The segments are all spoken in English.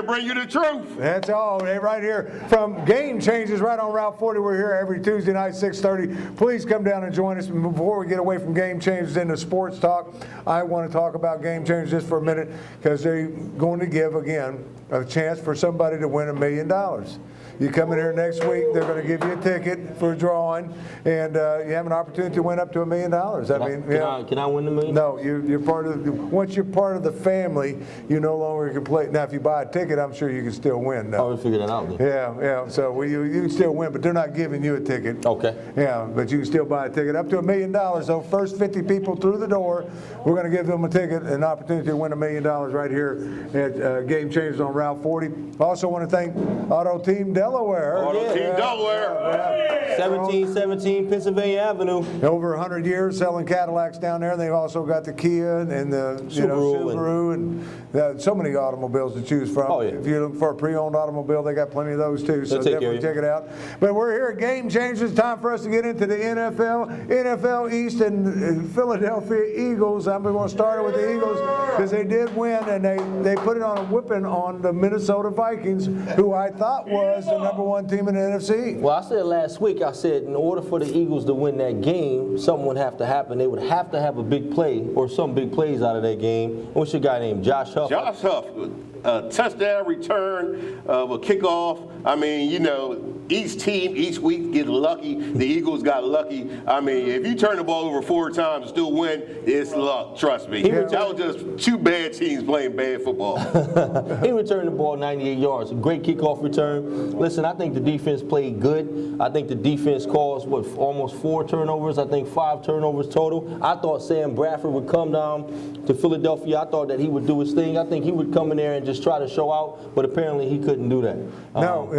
to bring you the truth. That's all. Hey, right here from Game Changers, right on Route 40. We're here every Tuesday night, 6:30. Please come down and join us. Before we get away from Game Changers into sports talk, I want to talk about Game Changers just for a minute because they're going to give, again, a chance for somebody to win $1 million. You come in here next week, they're going to give you a ticket for a drawing, and you have an opportunity to win up to $1 million. Can I win the $1 million? No, you're part of. Once you're part of the family, you no longer can play. Now, if you buy a ticket, I'm sure you can still win. No. Oh, we figured that out then. Yeah. So you can still win, but they're not giving you a ticket. Okay. Yeah, but you can still buy a ticket up to $1 million. So first 50 people through the door, we're going to give them a ticket, an opportunity to win $1 million right here at Game Changers on Route 40. I also want to thank Auto Team Delaware. Auto Team Delaware. 1717 Pennsylvania Avenue. Over 100 years selling Cadillacs down there. They've also got the Kia and the Subaru and so many automobiles to choose from. Oh, yeah. If you're looking for a pre-owned automobile, they got plenty of those too. So definitely check it out. But we're here at Game Changers. Time for us to get into the NFL East and Philadelphia Eagles. I'm going to start with the Eagles because they did win and they put it on a whipping on the Minnesota Vikings, who I thought was the #1 team in the NFC. Well, I said last week, I said in order for the Eagles to win that game, something would have to happen. They would have to have a big play or some big plays out of that game. What's your guy named? Josh Huff? Josh Huff, a touchdown return of a kickoff. I mean, you know, each team, each week get lucky. The Eagles got lucky. I mean, if you turn the ball over 4 times and still win, it's luck, trust me. That was just 2 bad teams playing bad football. He returned the ball 98 yards. A great kickoff return. Listen, I think the defense played good. I think the defense caused, almost 4 turnovers. I think 5 turnovers total. I thought Sam Bradford would come down to Philadelphia. I thought that he would do his thing. I think he would come in there and just try to show out, but apparently he couldn't do that. No.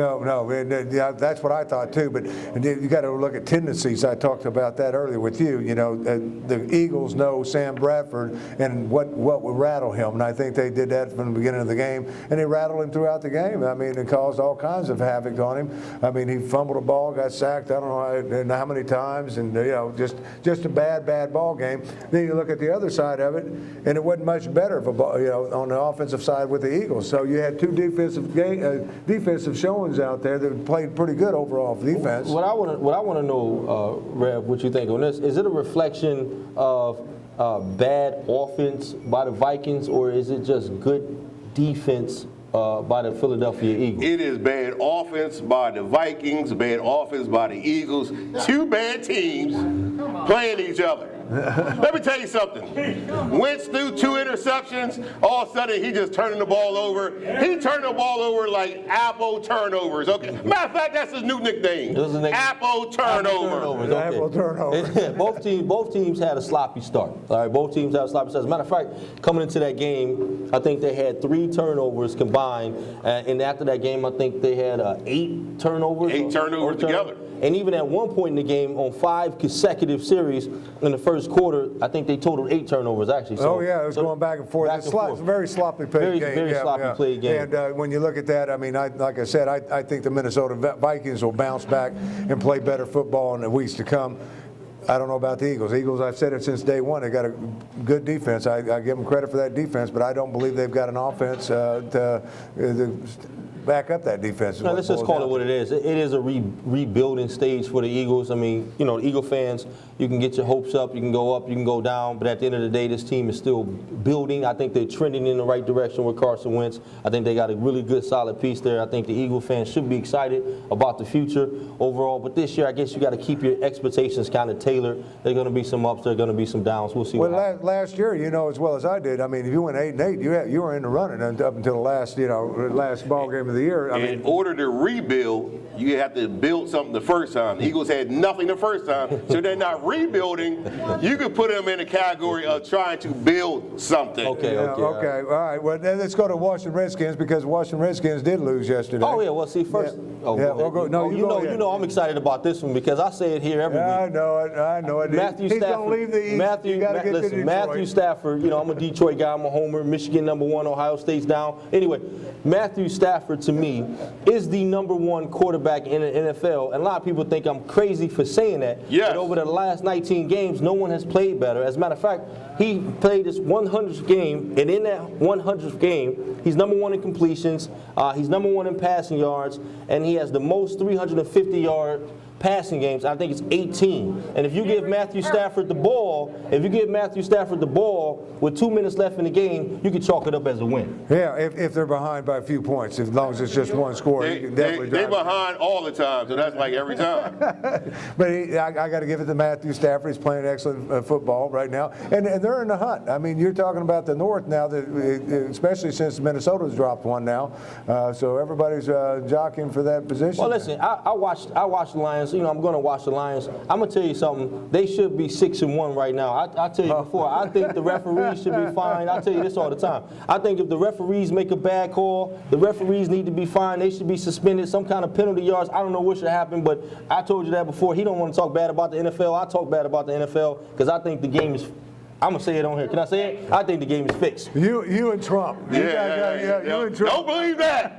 That's what I thought too. But you got to look at tendencies. I talked about that earlier with you. You know, the Eagles know Sam Bradford and what would rattle him, and I think they did that from the beginning of the game, and they rattled him throughout the game. I mean, it caused all kinds of havoc on him. I mean, he fumbled a ball, got sacked. I don't know how many times, and just a bad ball game. Then you look at the other side of it, and it wasn't much better of a ball, on the offensive side with the Eagles. So you had 2 defensive showings out there that played pretty good overall for defense. What I want to know, Rev, what you think on this? Is it a reflection of bad offense by the Vikings, or is it just good defense by the Philadelphia Eagles? It is bad offense by the Vikings, bad offense by the Eagles. 2 bad teams playing each other. Let me tell you something. Wentz threw 2 interceptions. All of a sudden, he just turning the ball over. He turned the ball over like Apple turnovers. Okay. Matter of fact, that's his new nickname. Apple turnovers. Okay. Apple turnovers. both teams had a sloppy start. All right. Both teams had a sloppy start. As a matter of fact, coming into that game, I think they had 3 turnovers combined, and after that game, I think they had 8 turnovers. 8 turnovers together. And even at one point in the game, on 5 consecutive series in the first quarter, I think they totaled 8 turnovers actually. So, it was going back and forth. It's a very sloppy played game. Very sloppy played game. And when you look at that, I mean, like I said, I think the Minnesota Vikings will bounce back and play better football in the weeks to come. I don't know about the Eagles. Eagles, I've said it since day one, they got a good defense. I give them credit for that defense, but I don't believe they've got an offense to back up that defense. No, let's just call it what it is. It is a rebuilding stage for the Eagles. I mean, the Eagle fans, you can get your hopes up, you can go up, you can go down, but at the end of the day, this team is still building. I think they're trending in the right direction with Carson Wentz. I think they got a really good, solid piece there. I think the Eagle fans should be excited about the future overall. But this year, I guess you got to keep your expectations kind of tailored. There are going to be some ups, there are going to be some downs. We'll see. Well, last year, as well as I did, I mean, if you went 8-8, you were in the running up until the last ball game of the year. In order to rebuild, you have to build something the first time. The Eagles had nothing the first time, so they're not rebuilding. You could put them in the category of trying to build something. Okay. All right. Well, then let's go to Washington Redskins because Washington Redskins did lose yesterday. Oh yeah. Well, see first. You know I'm excited about this one because I say it here every week. I know it. I know it. Matthew He's Stafford. going to leave the East. Matthew, You gotta get to listen, Detroit. Matthew Stafford, you know, I'm a Detroit guy, I'm a homer, Michigan #1, Ohio State's down. Anyway, Matthew Stafford, to me, is the #1 quarterback in the NFL. And a lot of people think I'm crazy for saying that. Yes. But over the last 19 games, no one has played better. As a matter of fact, he played his 100th game, and in that 100th game, he's #1 in completions, he's #1 in passing yards, and he has the most 350-yard passing games. I think it's 18. And if you give Matthew Stafford the ball, with 2 minutes left in the game, you can chalk it up as a win. Yeah, if they're behind by a few points, as long as it's just one score, you can definitely They're drive. behind all the time, so that's like every time. But I got to give it to Matthew Stafford. He's playing excellent football right now, and they're in the hunt. I mean, you're talking about the North now, especially since Minnesota's dropped one now, so everybody's jockeying for that position. Well, listen, I watched the Lions. You know, I'm going to watch the Lions. I'm going to tell you something. They should be 6-1 right now. I tell you before, I think the referees should be fined. I tell you this all the time. I think if the referees make a bad call, the referees need to be fined. They should be suspended, some kind of penalty yards. I don't know what should happen, but I told you that before. He don't want to talk bad about the NFL. I talk bad about the NFL because I think the game is. I'm going to say it on here. Can I say it? I think the game is fixed. You and Trump. You and Trump. Don't believe that.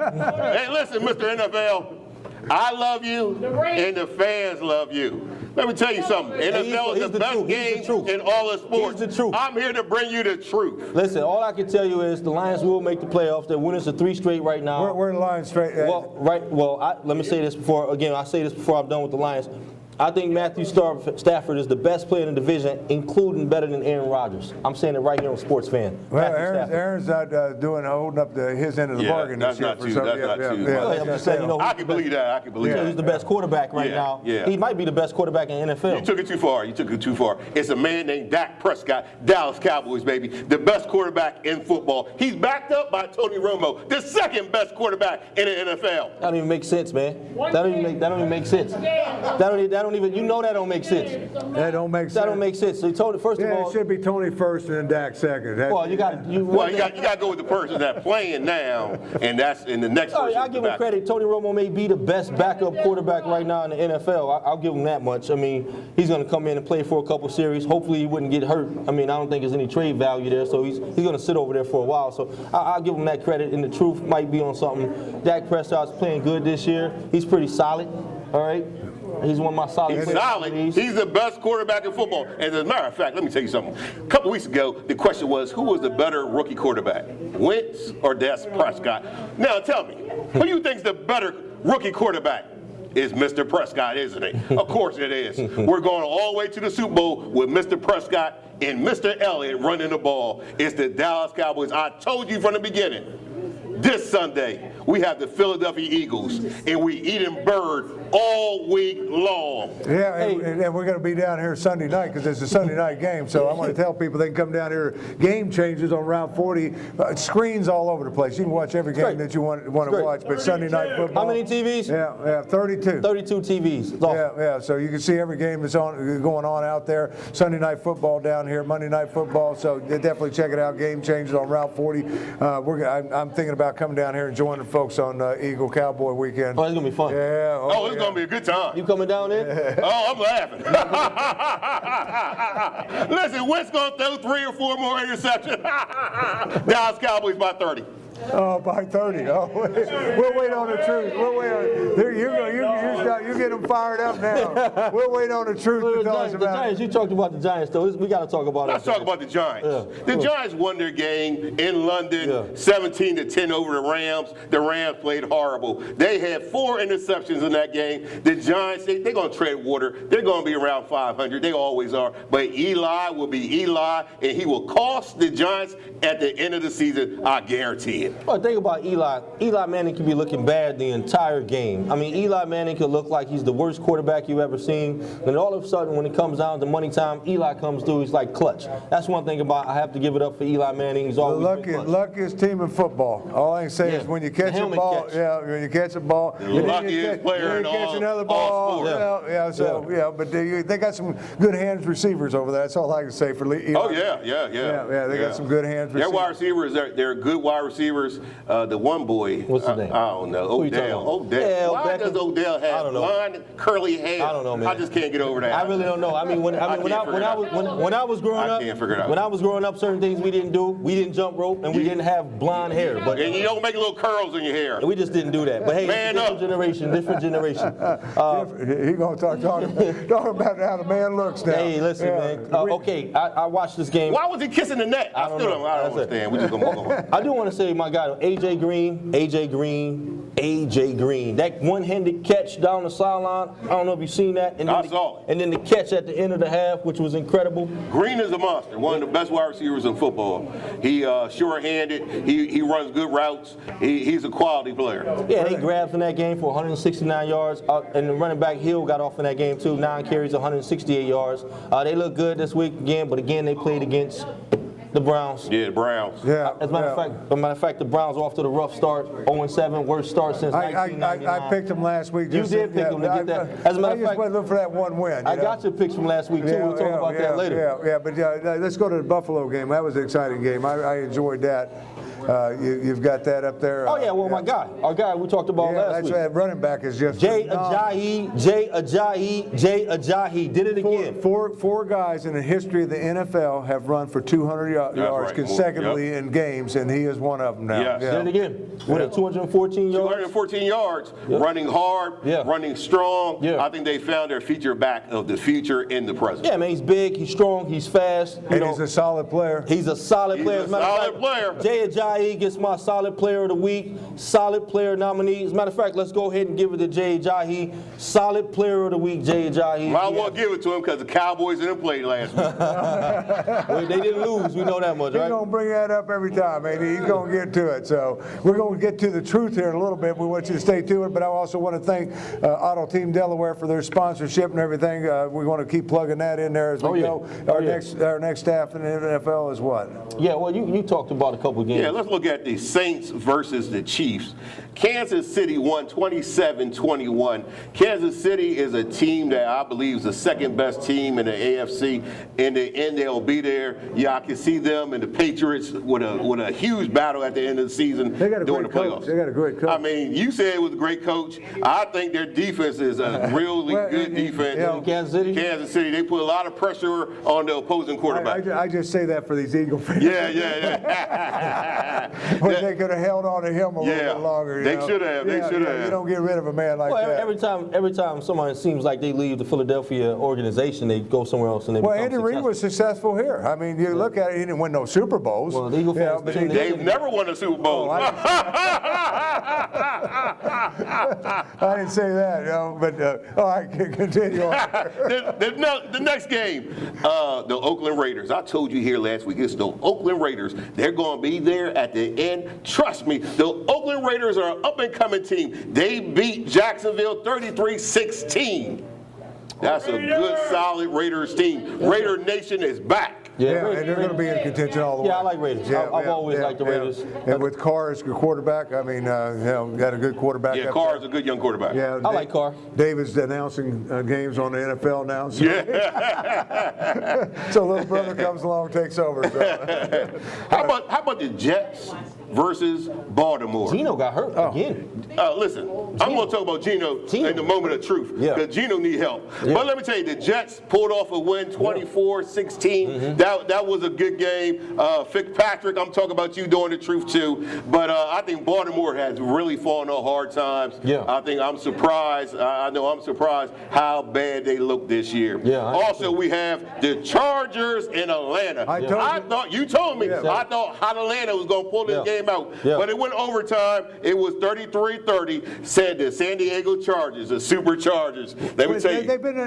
Hey, listen, Mr. NFL, I love you, and the fans love you. Let me tell you something. NFL is the best game in all of sports. He's the truth. I'm here to bring you the truth. Listen, all I can tell you is the Lions will make the playoffs. They're winners of 3 straight right now. We're in line straight. Let me say this before. Again, I say this before I'm done with the Lions. I think Matthew Stafford is the best player in the division, including better than Aaron Rodgers. I'm saying it right here on Sports Fan. Well, Aaron's not holding up his end of the bargain this year. I'm just saying, you know, I can believe that. He's the best quarterback right now. Yeah. He might be the best quarterback in the NFL. You took it too far. It's a man named Dak Prescott, Dallas Cowboys, baby. The best quarterback in football. He's backed up by Tony Romo, the second best quarterback in the NFL. That don't even make sense, man. That don't even make sense. You know that don't make sense. That don't make sense. That don't make sense. So Tony, first of all, it should be Tony first and then Dak second. You got to go with the person that's playing now, and that's in the next. I'll give him credit. Tony Romo may be the best backup quarterback right now in the NFL. I'll give him that much. I mean, he's going to come in and play for a couple series. Hopefully, he wouldn't get hurt. I mean, I don't think there's any trade value there, so he's going to sit over there for a while. So I'll give him that credit. And the truth might be on something. Dak Prescott's playing good this year. He's pretty solid. All right. He's one of my solid players. He's solid. He's the best quarterback in football. And as a matter of fact, let me tell you something. A couple weeks ago, the question was, who was the better rookie quarterback, Wentz or Dak Prescott? Now tell me, who do you think's the better rookie quarterback? Is Mr. Prescott, isn't it? Of course it is. We're going all the way to the Super Bowl with Mr. Prescott and Mr. Elliott running the ball. It's the Dallas Cowboys. I told you from the beginning. This Sunday, we have the Philadelphia Eagles, and we eat them bird all week long. Yeah, and we're going to be down here Sunday night because it's a Sunday night game. So I want to tell people they can come down here. Game changes on Route 40. Screens all over the place. You can watch every game that you want to watch. But Sunday night football. How many TVs? Yeah, 32. 32 TVs. Yeah. So you can see every game that's going on out there. Sunday night football down here, Monday night football. So definitely check it out. Game changes on Route 40. I'm thinking about coming down here and joining the folks on Eagle Cowboy weekend. Oh, it's gonna be fun. Yeah. It's gonna be a good time. You coming down there? Oh, I'm laughing. Listen, Wentz gonna throw 3 or 4 more interceptions. Dallas Cowboys by 30. Oh, by 30. Oh, we'll wait on the truth. We'll wait on. There you go. You get them fired up now. We'll wait on the truth to tell us about the Giants. You talked about the Giants, though. We got to talk about it. Let's talk about the Giants. The Giants won their game in London, 17-10 over the Rams. The Rams played horrible. They had 4 interceptions in that game. The Giants, they're going to tread water. They're going to be around 500. They always are. But Eli will be Eli, and he will cost the Giants at the end of the season. I guarantee it. Well, think about Eli. Eli Manning could be looking bad the entire game. I mean, Eli Manning could look like he's the worst quarterback you've ever seen. And all of a sudden, when it comes down to money time, Eli comes through. He's like clutch. That's one thing about I have to give it up for Eli Manning. He's always been clutch. Luckiest team in football. All I can say is when you catch a ball, when you catch a ball, the luckiest player in catch another all ball. sports. But they got some good hands receivers over there. That's all I can say for Eli. Oh yeah. They got some good hands receivers. Their wide receivers, they're good wide receivers. receivers, the one boy. What's his name? I don't know. Who you talking Odell. about? Yeah, Why back does in- Odell I have don't know. blonde, curly hair? I don't know, man. I just can't get over that. I really don't know. I mean, when I was growing I up, can't figure it out. when I was growing up, certain things we didn't do. We didn't jump rope, and we didn't have blonde hair. But And you don't make little curls in your hair. we just didn't do that. But hey, Man different up. generation, different generation. He gonna talk about how the man looks now. Hey, listen, Yeah. man. Okay, I watched this game. Why was he kissing the net? I don't still know. don't, I don't That's it. understand. We just gonna move on. I do want to say, my guy, AJ Green. That one-handed catch down the sideline. I don't know if you've seen that. And then I saw it. And then the catch at the end of the half, which was incredible. Green is a monster, one of the best wide receivers in football. He sure-handed. He runs good routes. He's a quality player. Yeah, they grabbed in that game for 169 yards, and the running back Hill got off in that game too. 9 carries, 168 yards. They look good this week again, but again they played against the Browns. Yeah, the Browns. Yeah. As a matter of fact, the Browns are off to the rough start, 0-7, worst start since 1999. I picked him last week. You did pick him to get that. As a matter of I just fact, went looking for that one win. I got your picks from last week too. We'll talk about that later. Yeah, but let's go to the Buffalo game. That was an exciting game. I enjoyed that. You've got that up there. Oh yeah, well my guy, our guy we talked about last week. That running back is just Jay phenomenal. Ajayi did it again. Four guys in the history of the NFL have run for 200 yards right. consecutively in games, and he is one of them now. Yes. Yeah. Did it again. With a 214 yards. 214 yards, running hard, running strong. Yeah. I think they found their feature back of the future in the present. Yeah, man, he's big, he's strong, he's fast. And he's a solid player. He's a solid player. He's a solid player. Jay Ajayi gets my solid player of the week, solid player nominee. As a matter of fact, let's go ahead and give it to Jay Ajayi. Solid player of the week, Jay Ajayi. Might well give it to him because the Cowboys didn't play last week. Well, they didn't lose, we know that much, He's right? going to bring that up every time, man. He's going to get to it. So we're going to get to the truth here in a little bit. We want you to stay tuned, but I also want to thank Auto Team Delaware for their sponsorship and everything. We want to keep plugging that in there as we go. Our next staff in the NFL is what? Yeah, well, you talked about a couple of games. Yeah, let's look at the Saints versus the Chiefs. Kansas City won 27-21. Kansas City is a team that I believe is the second best team in the AFC. In the end, they'll be there. Yeah, I can see them and the Patriots with a huge battle at the end of the season They got a during great the coach. playoffs. They got a great coach. I mean, you said it was a great coach. I think their defense is a really good defense. Kansas City? Kansas City, they put a lot of pressure on the opposing quarterback. I just say that for these Eagle fans. Yeah. But they could have held on to him a little bit longer. They should have. They should have. You don't get rid of a man like Well, that. every time someone seems like they leave the Philadelphia organization, they go somewhere else and they Well, become Andy Reid successful. was successful here. I mean, you look at it, he didn't win no Super Bowls. Well, the Eagle fans but tend to- They've never won a Super Bowl. I didn't say that, but all right, continue on. The next game, the Oakland Raiders. I told you here last week, it's the Oakland Raiders. They're going to be there at the end. Trust me, the Oakland Raiders are an up-and-coming team. They beat Jacksonville 33-16. That's a good, solid Raiders team. Raider Nation is back. Yeah, and they're going to be in contention all the way. Yeah, I like Raiders. I've always liked the Raiders. And with Carr as your quarterback, I mean, got a good quarterback. Yeah, up Carr's there. a good young quarterback. Yeah, I like Carr. David's announcing games on the NFL now. So, Yeah. so little brother comes along and takes over. So. How about the Jets versus Baltimore? Gino got hurt again. Listen, I'm going to talk about Gino in the moment of truth because Gino need help. Yeah. But let me tell you, the Jets pulled off a win 24-16. That was a good game. Fitzpatrick, I'm talking about you doing the truth too. But I think Baltimore has really fallen on hard times. Yeah. I think I'm surprised. I know I'm surprised how bad they look this year. Yeah, Also, we have the Chargers in Atlanta. You told me. I thought Atlanta was going to pull this game out. Yeah. But it went overtime. It was 33-30. Said the San Diego Chargers, the Superchargers. Let me tell you.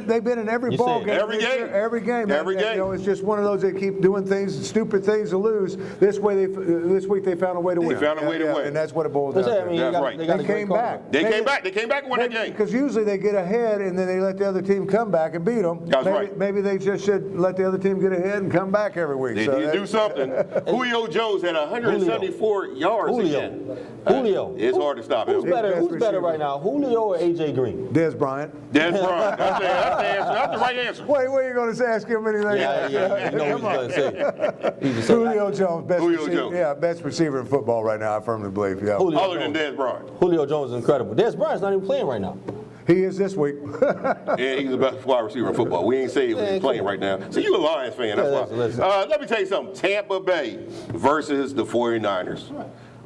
They've been in every You ball said game. every game. Every game. Every game. You know, it's just one of those that keep doing things, stupid things to lose. This week they found a way to win. They found a way to win. And that's what it boils down to. That's right. They got a They great came quarterback. back. They came back. They came back and won that game. Because usually they get ahead and then they let the other team come back and beat them. That's right. Maybe they just should let the other team get ahead and come back every week. They did do something. Julio Jones had 174 yards again. Julio. It's hard to stop him. Who's better right now, Julio or A.J. Green? Des Bryant. Des Bryant. That's the answer. That's the right answer. Wait, what are you going to ask him anything? Yeah. You know what he's going to say. He's just saying, Julio Jones, best Julio receiver. Jones. Yeah, best receiver in football right now, I firmly believe. Yeah. Julio Other than Jones. Des Bryant. Julio Jones is incredible. Des Bryant's not even playing right now. He is this week. Yeah, he's the best wide receiver in football. We ain't saying he's playing right now. So you a Lions fan, that's why. Listen. Let me tell you something. Tampa Bay versus the 49ers.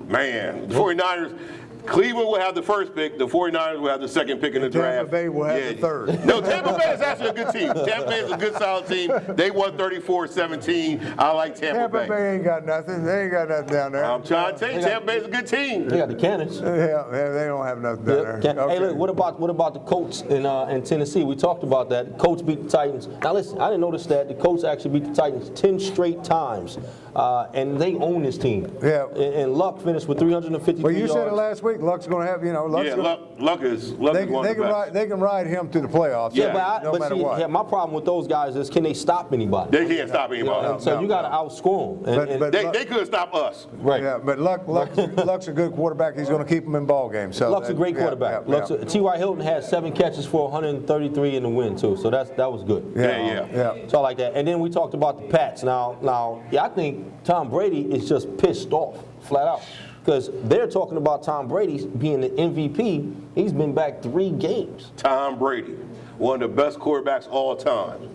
Man, the 49ers, Cleveland will have the first pick. The 49ers will have the second pick in the draft. Tampa Bay will have the third. No, Tampa Bay is actually a good team. Tampa Bay is a good, solid team. They won 34-17. I like Tampa Bay. Tampa Bay ain't got nothing. They ain't got nothing down there. I'm trying to tell you, Tampa Bay is a good team. They got the Cannons. Yeah, they don't have nothing down there. Hey, look, what about the Colts in Tennessee? We talked about that. The Colts beat the Titans. Now, listen, I didn't notice that the Colts actually beat the Titans 10 straight times, and they own this team. Yeah. And Luck finished with 353 Well, you yards. said it last week. Luck's going to have, Luck's Yeah, gonna, Luck is one of the best. they can ride him to the playoffs. Yeah, no matter what. Yeah, my problem with those guys is, can they stop anybody? They can't stop anybody. So you got to outscore them. But They couldn't stop us. Right. Yeah, but Luck's a good quarterback. He's going to keep him in ball games. So Luck's a great quarterback. T.Y. Hilton had 7 catches for 133 in the win too, so that was good. Yeah. So I like that. And then we talked about the Pats. Now, I think Tom Brady is just pissed off, flat out, because they're talking about Tom Brady being the MVP. He's been back 3 games. Tom Brady, one of the best quarterbacks all time.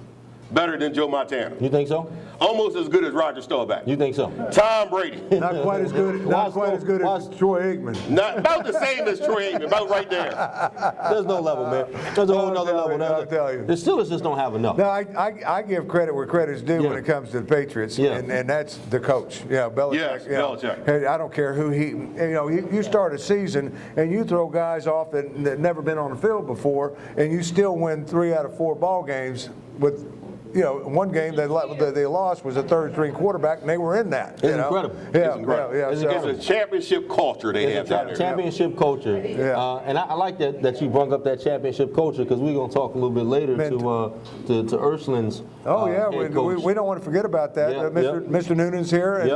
Better than Joe Montana. You think so? Almost as good as Roger Staubach. You think so? Tom Brady. Not quite as good. Not quite as good as Troy Aikman. Not about the same as Troy Aikman, about right there. There's no level, man. There's a whole nother level. I'll tell you. The Steelers just don't have enough. No, I give credit where credit's due when it comes to the Patriots, and that's the coach. Yeah, Belichick. Yes, Belichick. Hey, I don't care who you start a season and you throw guys off that never been on the field before, and you still win 3 out of 4 ball games with. One game they lost was a third-string quarterback, and they were in that. It's incredible. Yeah, it's incredible. It's a championship culture they have down there. Championship culture. Yeah. And I like that you brought up that championship culture, because we're going to talk a little bit later to Ursulin's we don't want to forget about that. Mr. Noonan's here and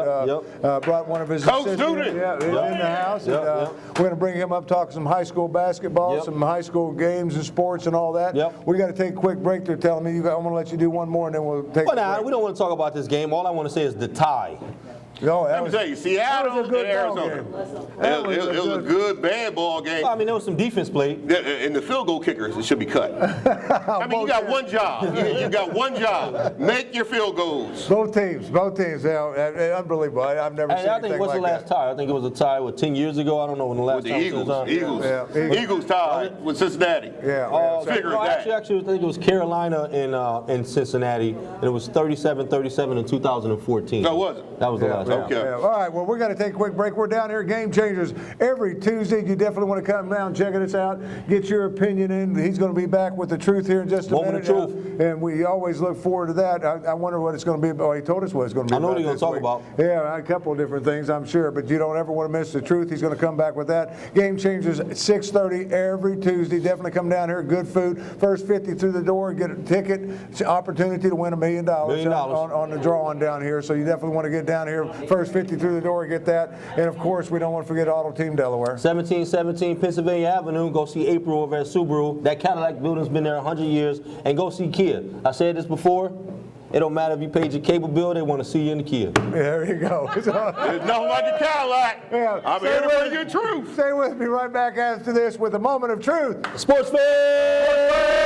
brought one of his Coach assistants. Noonan. Yeah, he's in the house. And, we're going to bring him up, talk some high school basketball, some high school games and sports and all that. We got to take a quick break. They're telling me I'm going to let you do one more, and then we'll take. Well, we don't want to talk about this game. All I want to say is the tie. Let me tell you, Seattle and Arizona. It was a good bad ball game. Well, I mean, there was some defense played. And the field goal kickers, it should be cut. I mean, you got one job. You got one job. Make your field goals. Both teams. Unbelievable. I've never seen anything like that. I think what's the last tie? I think it was a tie 10 years ago. I don't know when the last time it was. Eagles tied with Cincinnati. Actually, I think it was Carolina in Cincinnati, and it was 37-37 in 2014. No, was it? That was the last time. Okay. All right, well, we're going to take a quick break. We're down here, Game Changers, every Tuesday. You definitely want to come down, check us out, get your opinion in. He's going to be back with the truth here in just a minute. Moment of truth. And we always look forward to that. I wonder what it's going to be. Oh, he told us what it's going to be. I know what he's going to talk about. Yeah, a couple of different things, I'm sure. But you don't ever want to miss the truth. He's going to come back with that. Game Changers, 6:30 every Tuesday. Definitely come down here. Good food. First 50 through the door, get a ticket. It's an opportunity to win $1 million on the drawing down here. So you definitely want to get down here. First 50 through the door, get that. And of course, we don't want to forget Auto Team Delaware. 1717 Pennsylvania Avenue. Go see April over at Subaru. That Cadillac building's been there 100 years. And go see Kia. I said this before. It don't matter if you paid your cable bill, they want to see you in the Kia. There you go. There's nothing like a Cadillac. I'm here to bring you truth. Stay with me right back after this with a moment of truth. Sports Fan!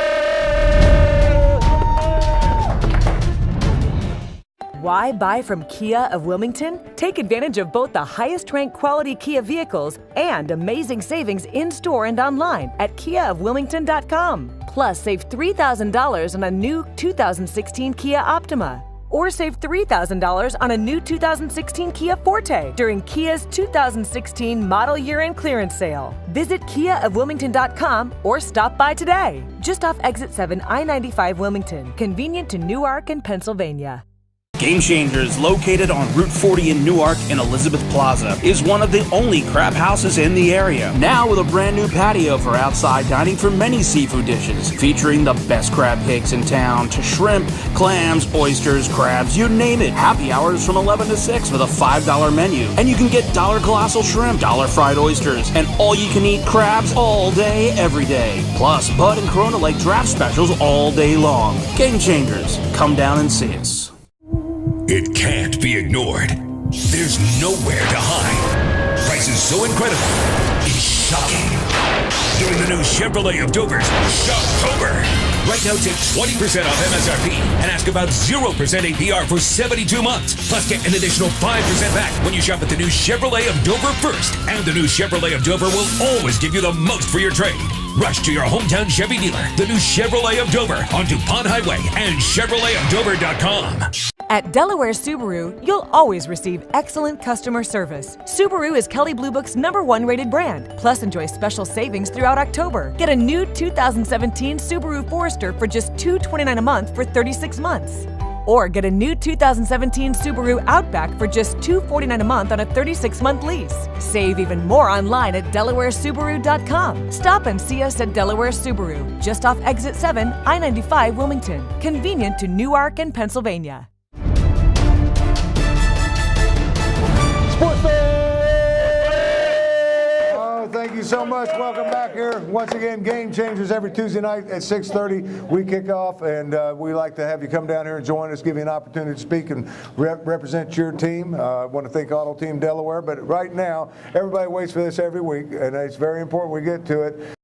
Why buy from Kia of Wilmington? Take advantage of both the highest-ranked quality Kia vehicles and amazing savings in-store and online at kiaofwilmington.com. Plus, save $3,000 on a new 2016 Kia Optima. Or save $3,000 on a new 2016 Kia Forte during Kia's 2016 model year-end clearance sale. Visit kiaofwilmington.com or stop by today. Just off Exit 7 I-95 Wilmington, convenient to Newark and Pennsylvania. Game Changers, located on Route 40 in Newark and Elizabeth Plaza, is one of the only crab houses in the area. Now with a brand new patio for outside dining for many seafood dishes, featuring the best crab cakes in town, to shrimp, clams, oysters, crabs, you name it. Happy hours from 11 to 6 with a $5 menu. And you can get $1 colossal shrimp, $1 fried oysters, and all-you-can-eat crabs all day, every day. Plus, Bud and Corona Lake draft specials all day long. Game Changers. Come down and see us. It can't be ignored. There's nowhere to hide. Prices so incredible, it's shocking. During the new Chevrolet of Dover's Shocktober. Right now, take 20% off MSRP and ask about 0% APR for 72 months. Plus, get an additional 5% back when you shop at the new Chevrolet of Dover first. And the new Chevrolet of Dover will always give you the most for your trade. Rush to your hometown Chevy dealer, the new Chevrolet of Dover on DuPont Highway and ChevroletofDover.com. At Delaware Subaru, you'll always receive excellent customer service. Subaru is Kelley Blue Book's #1 rated brand. Plus, enjoy special savings throughout October. Get a new 2017 Subaru Forester for just $229 a month for 36 months. Or get a new 2017 Subaru Outback for just $249 a month on a 36-month lease. Save even more online at DelawareSubaru.com. Stop and see us at Delaware Subaru, just off Exit 7, I-95 Wilmington. Convenient to Newark and Pennsylvania. Sports Day! Oh, thank you so much. Welcome back here. Once again, Game Changers every Tuesday night at 6:30. We kick off, and we like to have you come down here and join us, give you an opportunity to speak and represent your team. I want to thank Auto Team Delaware, but right now, everybody waits for this every week, and it's very important we get to it.